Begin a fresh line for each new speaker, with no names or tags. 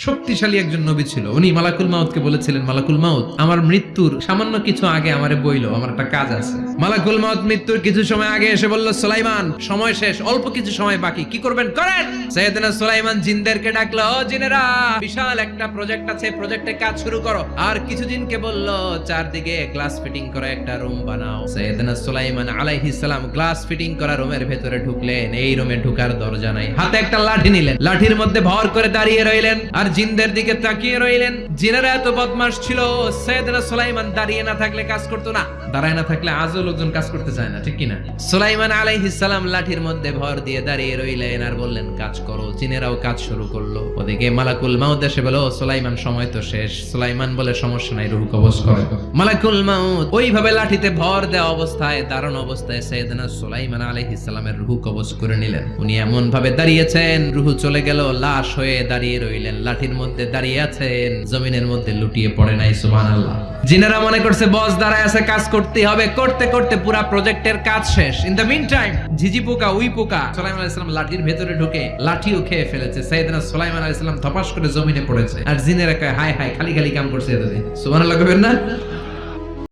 শক্তিশালী একজন নবী ছিল। উনি মালাকুল মাউতকে বলেছিলেন, মালাকুল মাউত, আমার মৃত্যুর সামান্য কিছু আগে আমারে বইলো, আমার একটা কাজ আছে। মালাকুল মাউত মৃত্যুর কিছু সময় আগে এসে বলল, সুলাইমান, সময় শেষ, অল্প কিছু সময় বাকি, কি করবেন করেন। সাইয়েদনা সুলাইমান জিনদেরকে ডাকলো, ও জিনেরা, বিশাল একটা প্রজেক্ট আছে, প্রজেক্টে কাজ শুরু করো। আর কিছু জিনকে বলল, চারদিকে গ্লাস ফিটিং করা একটা রুম বানাও। সাইয়েদনা সুলাইমান আলাইহিস সালাম গ্লাস ফিটিং করা রুমের ভেতরে ঢুকলেন। এই রুমে ঢুকার দরজা নাই, হাতে একটা লাঠি নিলেন, লাঠির মধ্যে ভর করে দাঁড়িয়ে রইলেন আর জিনদের দিকে তাকিয়ে রইলেন। জিনেরা এত বদমাশ ছিল, সাইয়েদনা সুলাইমান দাঁড়িয়ে না থাকলে কাজ করতো না, দাঁড়ায় না থাকলে আজও লোকজন কাজ করতে চায় না, ঠিক কিনা? সুলাইমান আলাইহিস সালাম লাঠির মধ্যে ভর দিয়ে দাঁড়িয়ে রইলেন আর বললেন, কাজ করো। জিনেরাও কাজ শুরু করলো। ওদিকে মালাকুল মাউত এসে বলো, সুলাইমান, সময় তো শেষ। সুলাইমান বলে, সমস্যা নাই, রূহ কবজ করো। মালাকুল মাউত ওইভাবে লাঠিতে ভর দেওয়া অবস্থায়, দাঁড়ানো অবস্থায় সাইয়েদনা সুলাইমান আলাইহিস সালামের রূহ কবজ করে নিলেন। উনি এমন ভাবে দাঁড়িয়েছেন, রূহ চলে গেল, লাশ হয়ে দাঁড়িয়ে রইলেন। লাঠির মধ্যে দাঁড়িয়ে আছেন, জমিনের মধ্যে লুটিয়ে পড়ে নাই। সুবহানাল্লাহ। জিনেরা মনে করছে বস দাঁড়ায় আছে, কাজ করতেই হবে। করতে করতে পুরা প্রজেক্টের কাজ শেষ। ইন দ্য মিন টাইম ঝিঝি পোকা, উই পোকা সুলাইমান আলাইহিস সালাম লাঠির ভেতরে ঢুকে লাঠিও খেয়ে ফেলেছে। সাইয়েদনা সুলাইমান আলাইহিস সালাম ধপাস করে জমিনে পড়েছে। আর জিনেরা কয়, হায় হায়, খালি খালি কাম করছে এতদিন। সুবহানাল্লাহ কইবেন না?